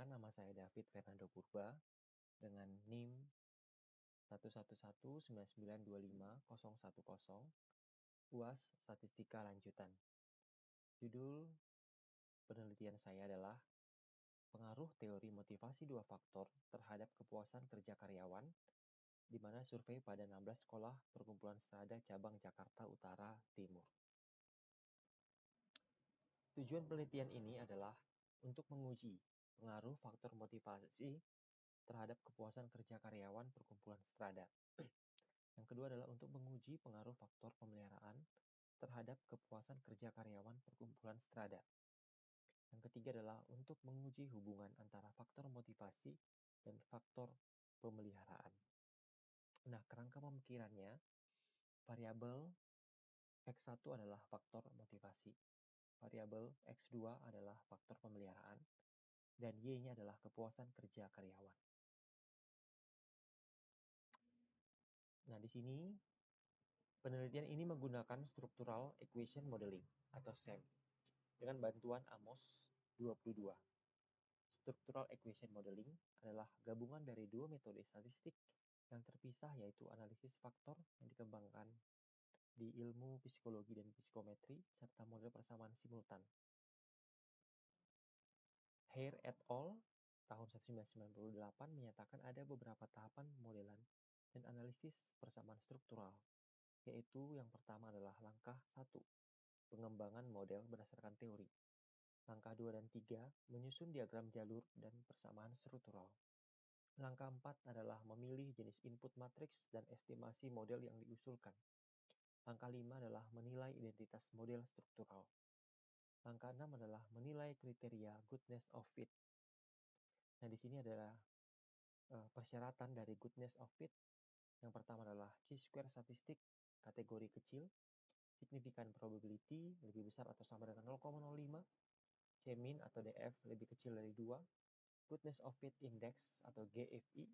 Perkenalkan, nama saya David Fernando Purba dengan NIM 11199250010, UAS Statistika Lanjutan. Judul penelitian saya adalah pengaruh teori motivasi dua faktor terhadap kepuasan kerja karyawan, di mana survei pada 16 sekolah perkumpulan strada cabang Jakarta Utara Timur. Tujuan penelitian ini adalah untuk menguji pengaruh faktor motivasi terhadap kepuasan kerja karyawan perkumpulan strada. Yang kedua adalah untuk menguji pengaruh faktor pemeliharaan terhadap kepuasan kerja karyawan perkumpulan strada. Yang ketiga adalah untuk menguji hubungan antara faktor motivasi dan faktor pemeliharaan. Nah, kerangka pemikirannya, variabel X1 adalah faktor motivasi, variabel X2 adalah faktor pemeliharaan, dan Y-nya adalah kepuasan kerja karyawan. Nah, di sini penelitian ini menggunakan Structural Equation Modeling atau SEM dengan bantuan Amos 22. Structural Equation Modeling adalah gabungan dari dua metode statistik yang terpisah, yaitu analisis faktor yang dikembangkan di ilmu psikologi dan psikometri serta model persamaan simultan. Hare et al. Tahun 1998 menyatakan ada beberapa tahapan modelan dan analisis persamaan struktural, yaitu yang pertama adalah langkah 1, pengembangan model berdasarkan teori. Langkah 2 dan 3, menyusun diagram jalur dan persamaan struktural. Langkah 4 adalah memilih jenis input matriks dan estimasi model yang diusulkan. Langkah 5 adalah menilai identitas model struktural. Langkah 6 adalah menilai kriteria goodness of fit. Nah, di sini adalah persyaratan dari goodness of fit. Yang pertama adalah chi-square statistik kategori kecil, significant probability lebih besar atau sama dengan 0,05, C-min atau DF lebih kecil dari 2, goodness of fit index atau GFI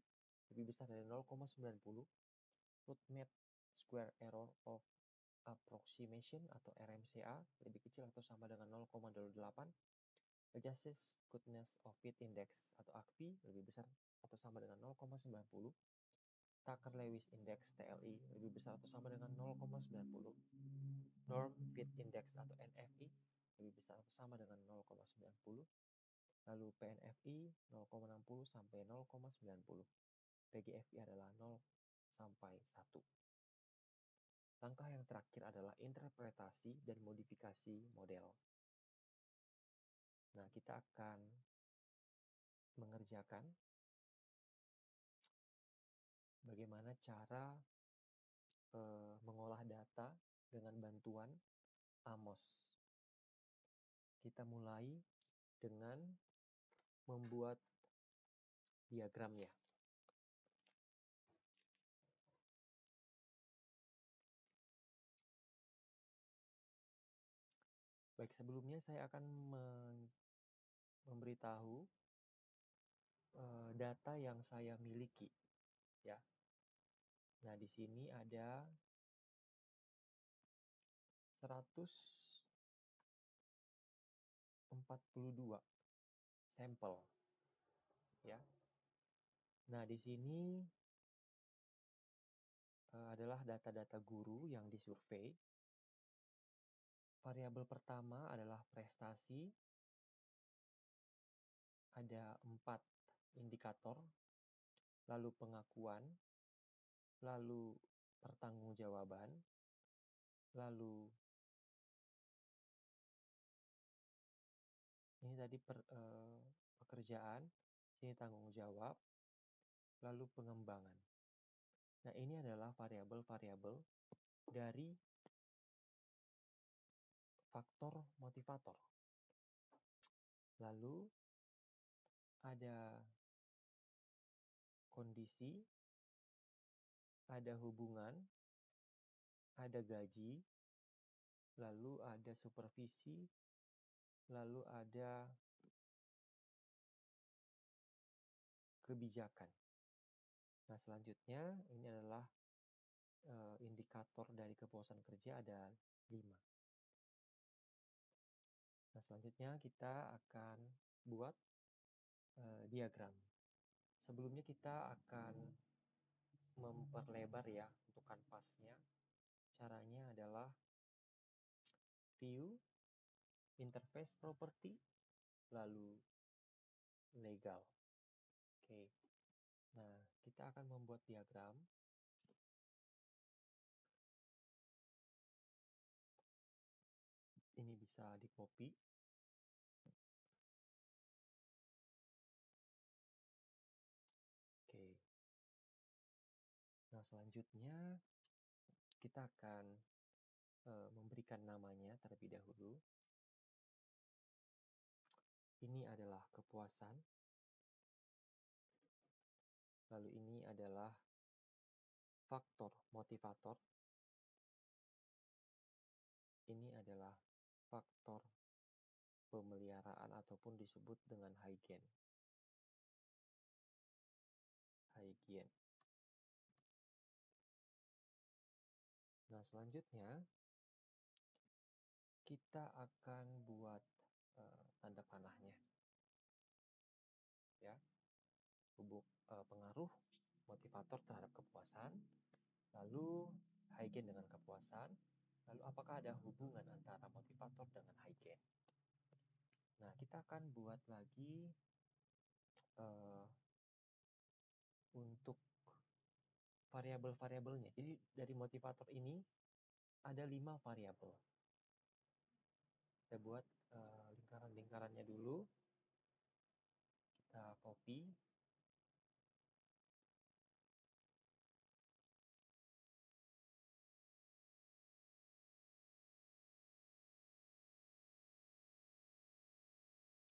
lebih besar dari 0,90, root mean square error of approximation atau RMSA lebih kecil atau sama dengan 0,28, adjusted goodness of fit index atau ACFI lebih besar atau sama dengan 0,90, Tucker-Lewis index TLI lebih besar atau sama dengan 0,90, norm fit index atau NFI lebih besar atau sama dengan 0,90, lalu PNFI 0,60 sampai 0,90, PGFI adalah 0 sampai 1. Langkah yang terakhir adalah interpretasi dan modifikasi model. Nah, kita akan mengerjakan bagaimana cara mengolah data dengan bantuan Amos. Kita mulai dengan membuat diagramnya. Baik, sebelumnya saya akan memberitahu data yang saya miliki, ya. Nah, di sini ada 142 sampel, ya. Nah, di sini adalah data-data guru yang disurvei. Variabel pertama adalah prestasi. Ada 4 indikator, lalu pengakuan, lalu pertanggungjawaban, lalu ini tadi pekerjaan, ini tanggung jawab, lalu pengembangan. Nah, ini adalah variabel-variabel dari faktor motivator. Lalu ada kondisi, ada hubungan, ada gaji, lalu ada supervisi, lalu ada kebijakan. Nah, selanjutnya ini adalah indikator dari kepuasan kerja, ada 5. Nah, selanjutnya kita akan buat diagram. Sebelumnya kita akan memperlebar ya untuk kanvasnya. Caranya adalah view, interface property, lalu legal. Oke. Nah, kita akan membuat diagram. Ini bisa di-copy. Oke. Nah, selanjutnya kita akan memberikan namanya terlebih dahulu. Ini adalah kepuasan. Lalu ini adalah faktor motivator. Ini adalah faktor pemeliharaan ataupun disebut dengan hygiene. Hygiene. Nah, selanjutnya kita akan buat tanda panahnya. Ya. Pengaruh motivator terhadap kepuasan, lalu hygiene dengan kepuasan, lalu apakah ada hubungan antara motivator dengan hygiene. Nah, kita akan buat lagi untuk variabel-variabelnya. Jadi dari motivator ini ada 5 variabel. Kita buat lingkaran-lingkarannya dulu. Kita copy.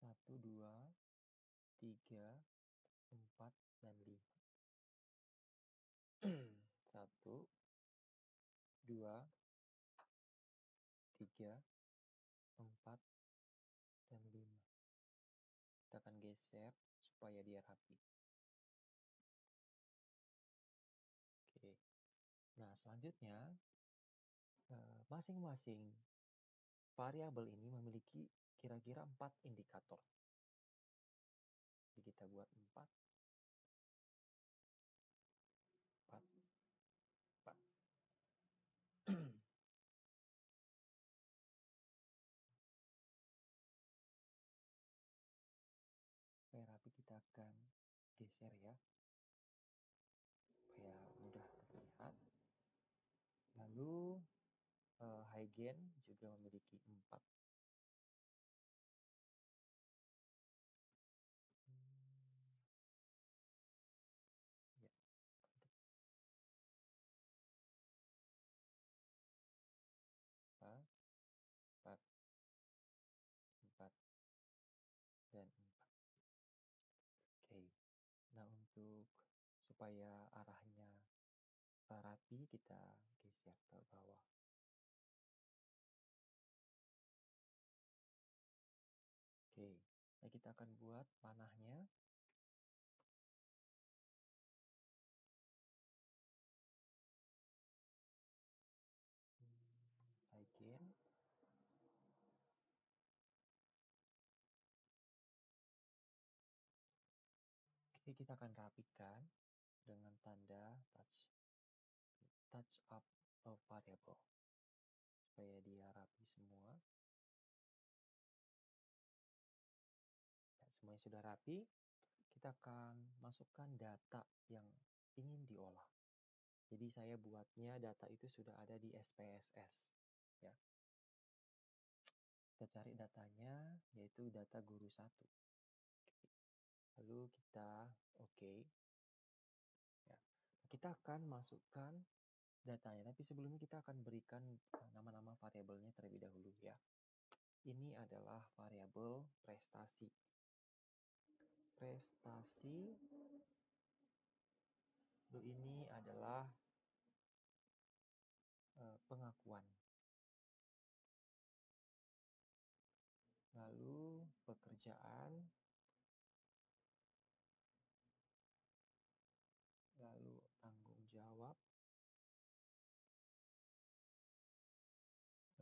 Satu, dua, tiga, 4, dan 5. 1, 2, 3, 4, dan 5. Kita akan geser supaya dia rapi. Oke. Nah, selanjutnya masing-masing variabel ini memiliki kira-kira 4 indikator. Jadi kita buat 4. 4. 4. Supaya rapi kita akan geser ya. Supaya mudah terlihat. Lalu hygiene juga memiliki 4. Ya. 4, 4, 4, dan 4. Oke. Nah, untuk supaya arahnya rapi, kita geser ke bawah. Oke. Nah, kita akan buat panahnya. Hygiene. Oke, kita akan rapikan dengan tanda touch up of variable supaya dia rapi semua. Ya, semuanya sudah rapi. Kita akan masukkan data yang ingin diolah. Jadi saya buatnya data itu sudah ada di SPSS. Ya. Kita cari datanya, yaitu data guru 1. Lalu kita oke. Ya. Kita akan masukkan datanya, tapi sebelumnya kita akan berikan nama-nama variabelnya terlebih dahulu ya. Ini adalah variabel prestasi. Prestasi. Lalu ini adalah pengakuan. Lalu pekerjaan. Lalu tanggung jawab.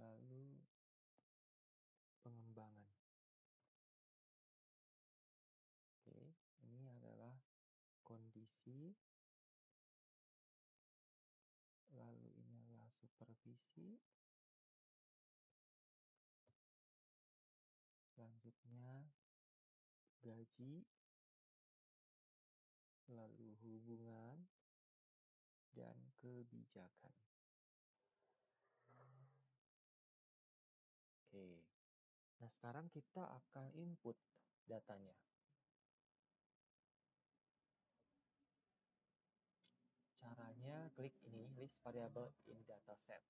Lalu pengembangan. Oke. kondisi, lalu ini adalah supervisi, selanjutnya gaji, lalu hubungan, dan kebijakan. Oke, nah sekarang kita akan input datanya. Caranya klik ini, list variable in dataset.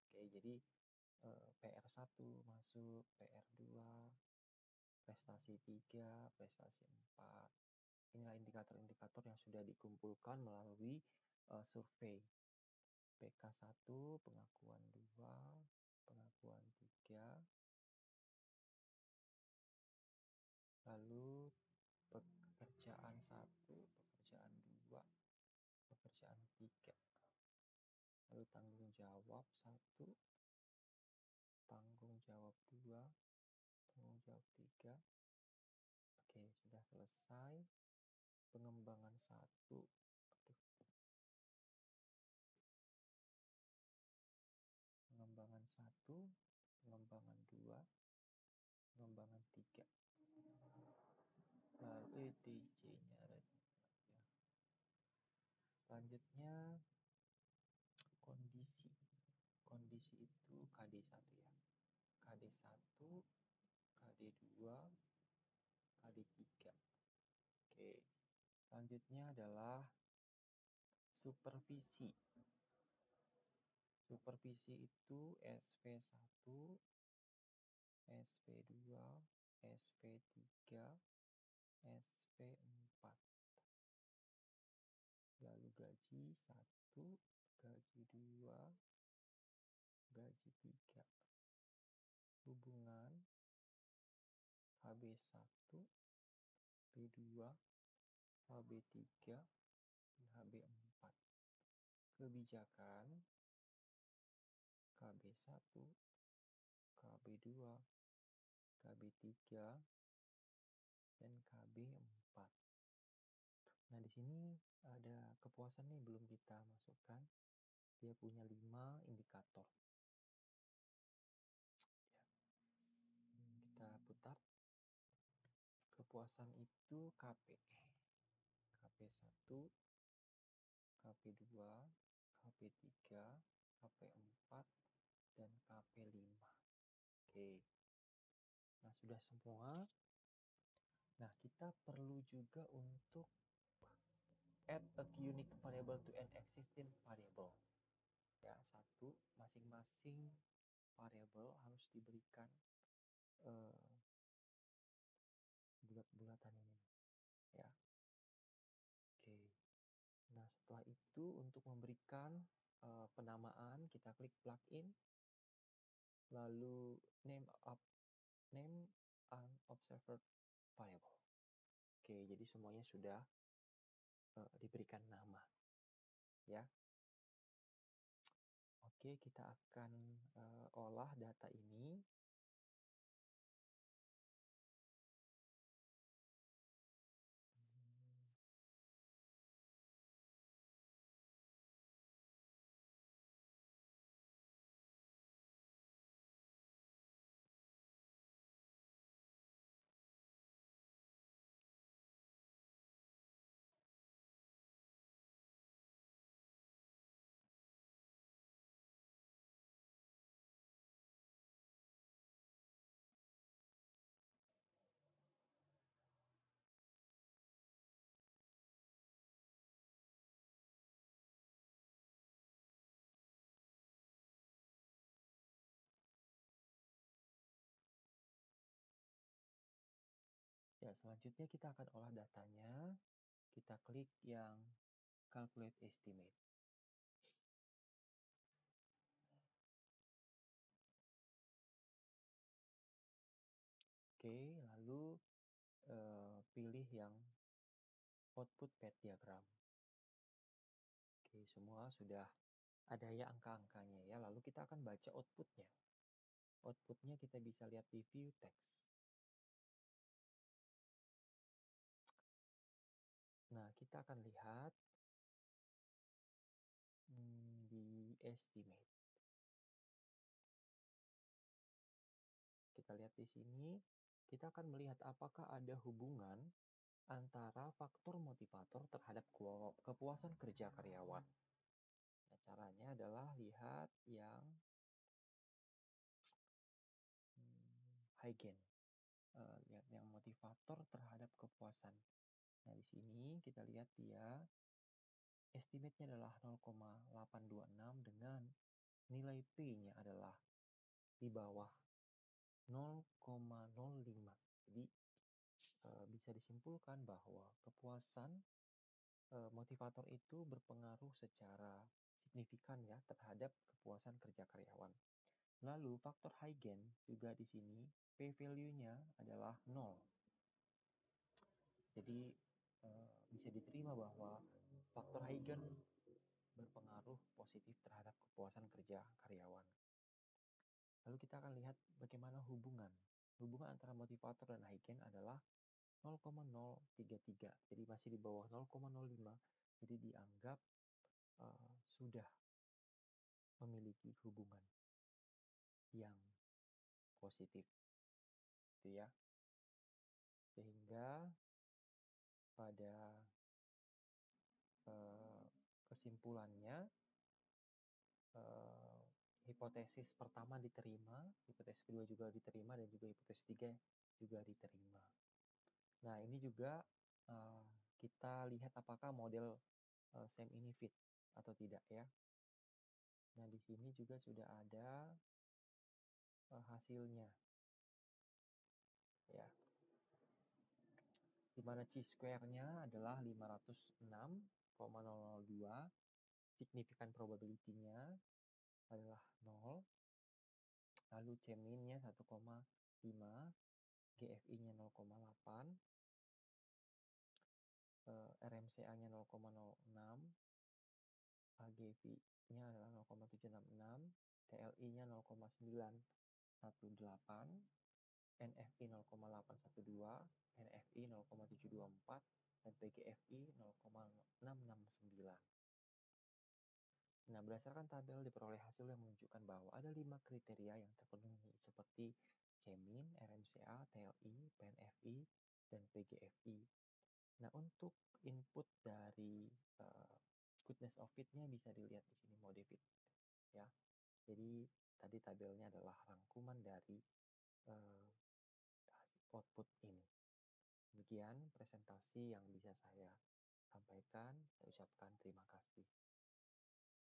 Oke, jadi PR1 masuk, PR2, prestasi 3, prestasi 4. Inilah indikator-indikator yang sudah dikumpulkan melalui survei. PK1, pengakuan 2, pengakuan 3, lalu pekerjaan 1, pekerjaan 2, pekerjaan 3. Lalu tanggung jawab 1, tanggung jawab 2, tanggung jawab 3. Oke, sudah selesai. Pengembangan 1. Pengembangan 1, pengembangan 2, pengembangan 3. Lalu ETJ-nya ada 3. Selanjutnya kondisi. Kondisi itu KD1 ya. KD1, KD2, KD3. Oke. Selanjutnya adalah supervisi. Supervisi itu SP1, SP2, SP3, SP4. Lalu gaji 1, gaji 2, gaji 3. Hubungan HB1, B2, HB3, HB4. Kebijakan KB1, KB2, KB3, dan KB4. Nah, di sini ada kepuasan nih belum kita masukkan. Dia punya 5 indikator. Kita putar. Kepuasan itu KP. KP1, KP2, KP3, KP4, dan KP5. Oke. Nah, sudah semua. Nah, kita perlu juga untuk add a unique variable to an existing variable. Ya, satu, masing-masing variable harus diberikan bulat-bulatan ini. Ya. Oke. Nah, setelah itu untuk memberikan penamaan, kita klik plugin, lalu name an observer variable. Oke, jadi semuanya sudah diberikan nama. Ya. Oke, kita akan olah data ini. Ya, selanjutnya kita akan olah datanya. Kita klik yang calculate estimate. Oke, lalu pilih yang output path diagram. Oke, semua sudah ada ya angka-angkanya ya. Lalu kita akan baca outputnya. Outputnya kita bisa lihat di view text. Nah, kita kita akan lihat di estimate. Kita lihat di sini, kita akan melihat apakah ada hubungan antara faktor motivator terhadap kepuasan kerja karyawan. Nah, caranya adalah lihat yang Huygens, lihat yang motivator terhadap kepuasan. Nah, di sini kita lihat dia estimate-nya adalah 0,826 dengan nilai P-nya adalah di bawah 0,05. Jadi bisa disimpulkan bahwa kepuasan motivator itu berpengaruh secara signifikan ya terhadap kepuasan kerja karyawan. Lalu faktor Huygens juga di sini P value-nya adalah 0. Jadi bisa diterima bahwa faktor Huygens berpengaruh positif terhadap kepuasan kerja karyawan. Lalu kita akan lihat bagaimana hubungan antara motivator dan Huygens adalah 0,033. Jadi masih di bawah 0,05. Jadi dianggap sudah memiliki hubungan yang positif. Itu ya. Sehingga pada kesimpulannya hipotesis pertama diterima, hipotesis kedua juga diterima, dan juga hipotesis tiga juga diterima. Nah, ini juga kita lihat apakah model SEM ini fit atau tidak ya. Nah, di sini juga sudah ada hasilnya. Ya. Di mana chi-square-nya adalah 506,002, signifikan probability-nya adalah 0, lalu C-min-nya 1,5, GFI-nya 0,8, RMCA-nya 0,06, AGV-nya adalah 0,766, TLI-nya 0,918, NFI 0,812, NFI 0,724, dan PGFI 0,669. Nah, berdasarkan tabel diperoleh hasil yang menunjukkan bahwa ada 5 kriteria yang terpenuhi seperti C-min, RMCA, TLI, PNFI, dan PGFI. Nah, untuk input dari goodness of fit-nya bisa dilihat di sini mode fit ya. Jadi tadi tabelnya adalah rangkuman dari output ini. Demikian presentasi yang bisa saya sampaikan. Saya ucapkan terima kasih.